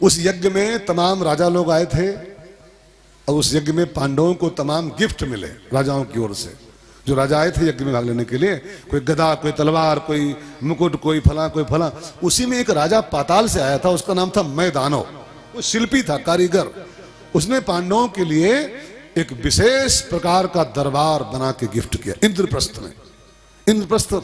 उस यज्ञ में तमाम राजा लोग आए थे और उस यज्ञ में पांडवों को तमाम गिफ्ट मिले राजाओं की ओर से। जो राजा आए थे यज्ञ में भाग लेने के लिए, कोई गदा, कोई तलवार, कोई मुकुट, कोई फला कोई फला। उसी में एक राजा पाताल से आया था, उसका नाम था मैदानव। वो शिल्पी था, कारीगर। उसने पांडवों के लिए एक विशेष प्रकार का दरबार बना के गिफ्ट किया इंद्रप्रस्थ में। इंद्रप्रस्थ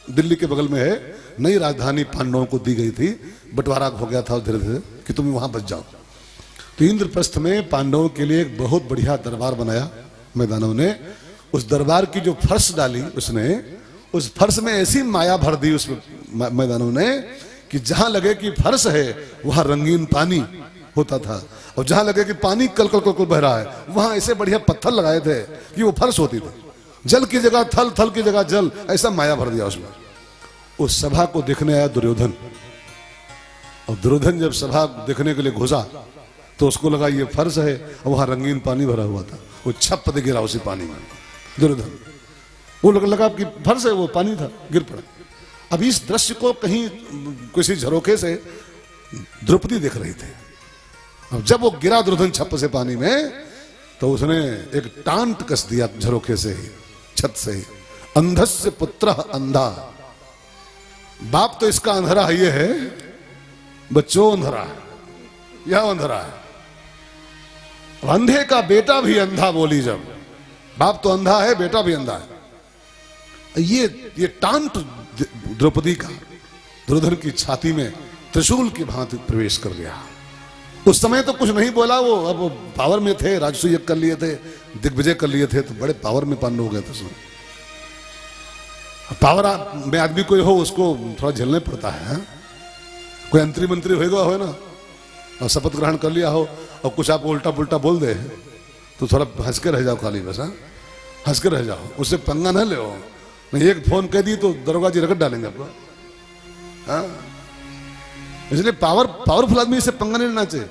दिल्ली के बगल में है, नई राजधानी पांडवों को दी गई थी, बंटवारा हो गया था धीरे धीरे कि तुम वहां बच जाओ। तो इंद्रप्रस्थ में पांडवों के लिए एक बहुत बढ़िया दरबार बनाया मैदानव ने। उस दरबार की जो फर्श डाली उसने, उस फर्श में ऐसी माया भर दी उस मैदानव ने कि जहां लगे कि फर्श है वहां रंगीन पानी होता था, और जहां लगे कि पानी कल कल कल बह रहा है वहां ऐसे बढ़िया पत्थर लगाए थे कि वो फर्श होती थी। जल की जगह थल, थल की जगह जल, ऐसा माया भर दिया उसमें। उस सभा को देखने आया दुर्योधन, और दुर्योधन जब सभा देखने के लिए घुसा तो उसको लगा ये फर्श है, और वहां रंगीन पानी भरा हुआ था। वो छप दे गिरा उसी पानी में दुर्योधन। वो लगा कि फर्श है, वो पानी था, गिर पड़ा। अब इस दृश्य को कहीं किसी झरोखे से द्रौपदी देख रही थी। अब जब वो गिरा दुर्योधन छप से पानी में, तो उसने एक टांट कस दिया झरोखे से ही, छत से ही। अंधस्य पुत्र अंधा, बाप तो इसका अंधरा है, ये है बच्चों अंधरा है, यह अंधरा है। अंधे का बेटा भी अंधा बोली जब, बाप तो अंधा है, बेटा भी अंधा है। ये टांट द्रौपदी का दुर्योधन की छाती में त्रिशूल की भांति प्रवेश कर गया। उस समय तो कुछ नहीं बोला वो, अब वो पावर में थे, राजसू यज्ञ कर लिए थे, दिग्विजय कर लिए थे, तो बड़े पावर में पांडव हो गए थे उसमें। पावर में आदमी कोई हो उसको थोड़ा झेलना पड़ता है। कोई अंतरी मंत्री होगा हो ना, और शपथ ग्रहण कर लिया हो और कुछ आप उल्टा पुल्टा बोल दे तो थोड़ा हंस के रह जाओ, खाली बस। हंस के रह जाओ, उससे पंगा न ले। नहीं एक फोन कह दी तो दरोगा जी रगड़ डालेंगे आपको। इसलिए पावरफुल आदमी से पंगा नहीं लेना चाहिए।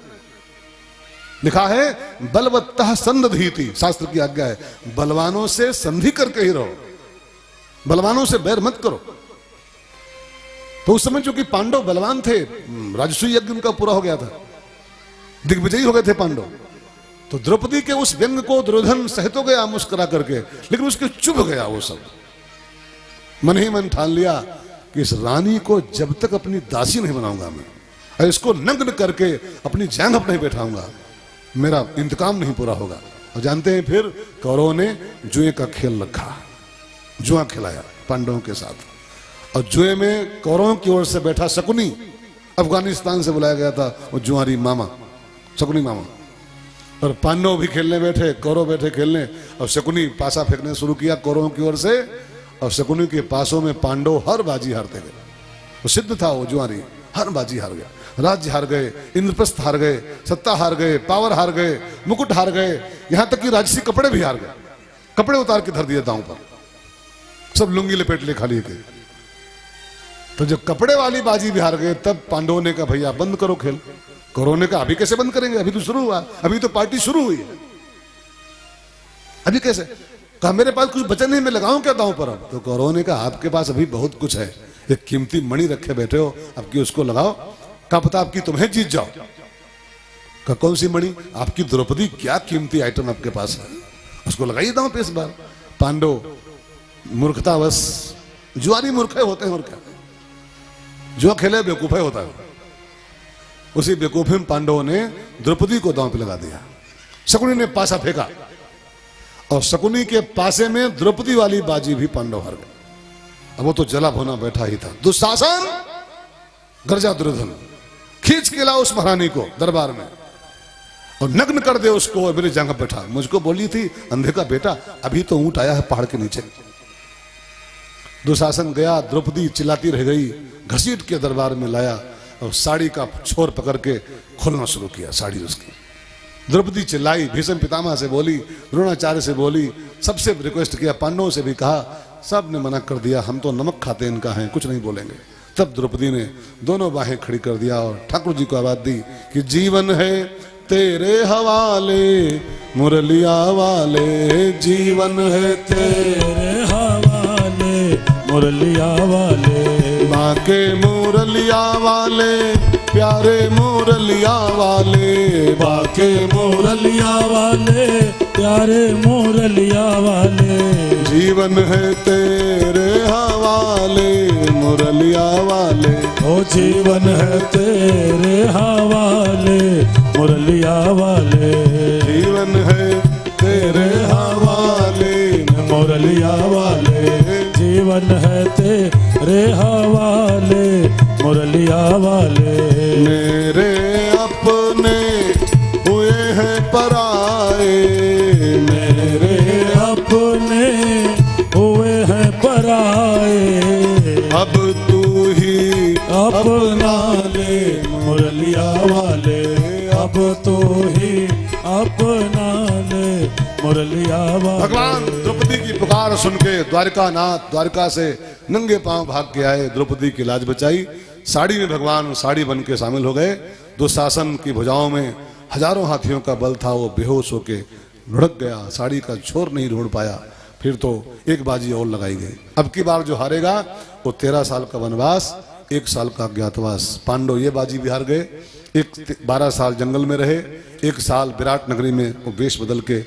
लिखा है बलवत्तः संधीति, शास्त्र की आज्ञा है, बलवानों से संधि करके ही रहो, बलवानों से बैर मत करो। तो उस समय चूंकि पांडव बलवान थे, राजसू यज्ञ उनका पूरा हो गया था, दिग्विजयी हो गए थे पांडव, तो द्रौपदी के उस व्यंग को दुर्योधन सह तो गया मुस्कुरा करके, लेकिन उसके चुभ गया वो सब। मन ही मन ठान लिया कि इस रानी को जब तक अपनी दासी नहीं बनाऊंगा मैं, और इसको नग्न करके अपनी जांघ पर नहीं बैठाऊंगा, मेरा इंतकाम नहीं पूरा होगा। और जानते हैं फिर कौरवों ने जुए का खेल रखा, जुआ खिलाया पांडवों के साथ। और जुए में कौरवों की ओर से बैठा शकुनी, अफगानिस्तान से बुलाया गया था वो जुआरी मामा, शकुनी मामा। और पांडव भी खेलने बैठे, कौरव बैठे खेलने, और शकुनी पासा फेंकने शुरू किया कौरवों की ओर से। और शकुनी के पासों में पांडव हर बाजी हारते गए। वो सिद्ध था वो जुआरी, हर बाजी हार गया। राज्य हार गए, इंद्रप्रस्थ हार गए, सत्ता हार गए, पावर हार गए, मुकुट हार गए, यहां तक कि राजसी कपड़े भी हार गए। कपड़े उतार के धर दिए दांव पर, सब लुंगी लपेट ले खाली थे। तो जब कपड़े वाली बाजी भी हार गए, तब पांडवों ने कहा भैया बंद करो खेल। कौरवों ने कहा अभी कैसे बंद करेंगे, अभी तो शुरू हुआ, अभी तो पार्टी शुरू हुई है, अभी कैसे? कहा मेरे पास कुछ बचा नहीं, मैं लगाऊं क्या दांव पर अब? तो कौरवों ने कहा आपके पास अभी बहुत कुछ है, एक कीमती मणि रखे बैठे हो, अब की उसको लगाओ, क्या पता आपकी तुम्हें जीत जाओ। कहा कौन सी मणि? आपकी द्रौपदी, क्या कीमती आइटम आपके पास है, उसको लगाइए दांव पे इस बार। पांडव मूर्खतावश, जुआरी मूर्खे होते हैं और क्या, जो खेले बेवकूफे होता है। उसी बेवकूफी में पांडवों ने द्रौपदी को दांव पे लगा दिया। शकुनी ने पासा फेंका, और शकुनी के पासे में द्रौपदी वाली बाजी भी पांडव हार गए। अब वो तो जला भुना बैठा ही था। दुशासन गर्जा दुर्योधन, खींच के ला उस महारानी को दरबार में और नग्न कर दे उसको, मेरे जांघ पर बैठा। मुझको बोली थी अंधे का बेटा, अभी तो ऊंट आया है पहाड़ के नीचे। दुशासन गया, द्रौपदी चिल्लाती रह गई, घसीट के दरबार में लाया और साड़ी का छोर पकड़ के खोलना शुरू किया साड़ी उसकी। द्रौपदी चिल्लाई, भीष्म पितामह से बोली, द्रोणाचार्य से बोली, सबसे रिक्वेस्ट किया, पांडवों से भी कहा, सब ने मना कर दिया, हम तो नमक खाते इनका हैं, कुछ नहीं बोलेंगे। तब द्रौपदी ने दोनों बाहें खड़ी कर दिया और ठाकुर जी को आवाज दी कि जीवन है तेरे हवाले मुरलिया वाले, जीवन है तेरे हवाले मुरलिया वाले, माँ के मुरलिया वाले प्यारे मुरलिया वाले, बाके मुरलिया वाले, प्यारे मुरलिया वाले। जीवन है तेरे हवाले मुरलिया वाले, ओ जीवन है तेरे हवाले मुरलिया वाले। जीवन है तेरे हवाले मुरलिया वाले, जीवन है तेरे हवाले मुरलिया वाले। मेरे अपने हुए हैं पराए, मेरे अपने हुए हैं पराए। अब तू ही अपना ले मुरलिया वाले, अब तो ही अपना ले मुरलिया वाले। भगवान द्रौपदी की पुकार सुन के द्वारकानाथ द्वारका से नंगे पांव भाग के आए, द्रौपदी की लाज बचाई। साड़ी में भगवान साड़ी बन के शामिल हो गए। दुशासन की भुजाओं में हजारों हाथियों का बल था, वो बेहोश होके लुढ़क गया, साड़ी का छोर नहीं ढूंढ पाया। फिर तो एक बाजी और लगाई गई। अब की बार जो हारेगा वो 13 साल का वनवास, 1 साल का अज्ञातवास। पांडव ये बाजी भी हार गए। 12 साल जंगल में रहे, 1 साल विराट नगरी में वो वेश बदल के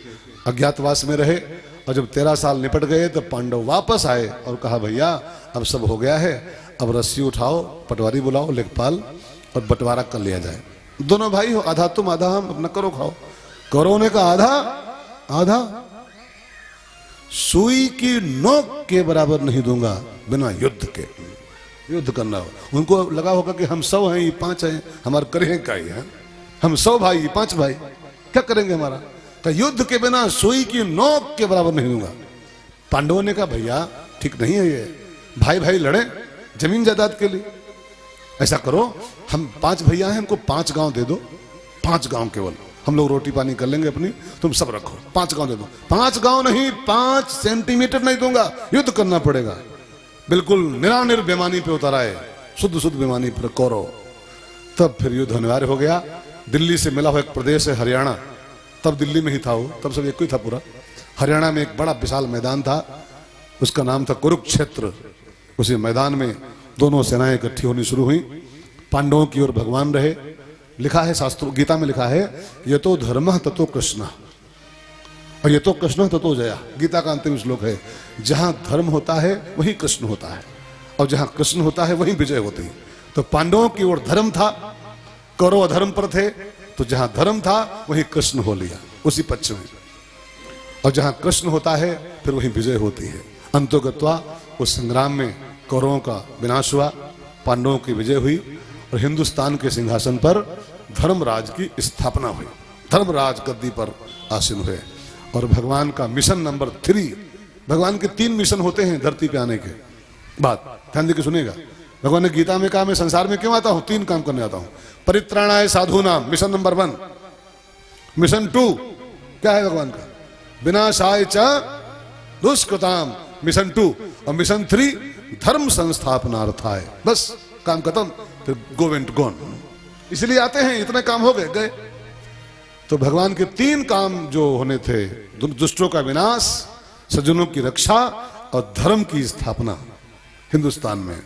अज्ञातवास में रहे। और जब 13 साल निपट गए तो पांडव वापस आए और कहा भैया अब सब हो गया है, अब रस्सी उठाओ, पटवारी बुलाओ, लेखपाल, और बंटवारा कर लिया जाए। दोनों भाई हो, आधा तुम आधा हम, अपना करो खाओ। कौरवों ने कहा आधा आधा, सुई की नोक के बराबर नहीं दूंगा बिना युद्ध के। युद्ध करना हो, उनको लगा होगा कि हम 100 हैं, ये 5 हैं, हमारे करें क्या है, हम 100 भाई, ये 5 भाई, क्या करेंगे हमारा। तो युद्ध के बिना सुई की नोक के बराबर नहीं दूंगा। पांडवों ने कहा भैया ठीक नहीं है ये, भाई भाई लड़े जमीन जायदाद के लिए। ऐसा करो, हम 5 भैया हैं, हमको 5 गांव दे दो, 5 गांव केवल, हम लोग रोटी पानी कर लेंगे अपनी, तुम सब रखो, 5 गांव दे दो। 5 गांव नहीं, 5 सेंटीमीटर नहीं दूंगा, युद्ध करना पड़ेगा। बिल्कुल निरानिर बेमानी पे उतर आए, शुद्ध शुद्ध बेमानी पर कौरव। तब फिर युद्ध अनिवार्य हो गया। दिल्ली से मिला हुआ एक प्रदेश है हरियाणा, तब दिल्ली में ही था वो, तब सब एक ही था पूरा। हरियाणा में एक बड़ा विशाल मैदान था, उसका नाम था कुरुक्षेत्र। उसी मैदान में दोनों सेनाएं इकट्ठी होनी शुरू हुई। पांडवों की ओर भगवान रहे। लिखा है शास्त्रों, गीता में लिखा है ये तो धर्म ततो कृष्ण और ये तो कृष्ण ततो जया। गीता का अंतिम श्लोक है, जहां धर्म होता है वहीं कृष्ण होता है, और जहां कृष्ण होता है वहीं विजय होती है। तो पांडवों की ओर धर्म था, कौरव अधर्म पर थे, तो जहां धर्म था वहीं कृष्ण हो लिया, उसी पक्ष में। और जहां कृष्ण होता है फिर वहीं विजय होती है। अंतोगत्वा उस संग्राम में कौरवों का विनाश हुआ, पांडवों की विजय हुई, और हिंदुस्तान के सिंहासन पर धर्मराज की स्थापना हुई। धर्मराज गद्दी पर आसीन हुए। और भगवान का मिशन नंबर 3, भगवान के 3 मिशन होते हैं धरती पे आने के बाद, ध्यान देकर सुनिएगा। भगवान ने गीता में कहा मैं संसार में क्यों आता हूं, 3 काम करने आता हूं। परित्राणाय साधूनाम, मिशन नंबर 1। मिशन 2 क्या है भगवान का, विनाशाय च दुष्कृताम, मिशन 2। और मिशन 3 धर्म संस्थापनार्थाय। बस काम खत्म, फिर गो एंड गॉन। इसलिए आते हैं, इतने काम हो गए गए। तो भगवान के 3 काम जो होने थे, दुष्टों का विनाश, सज्जनों की रक्षा और धर्म की स्थापना हिंदुस्तान में।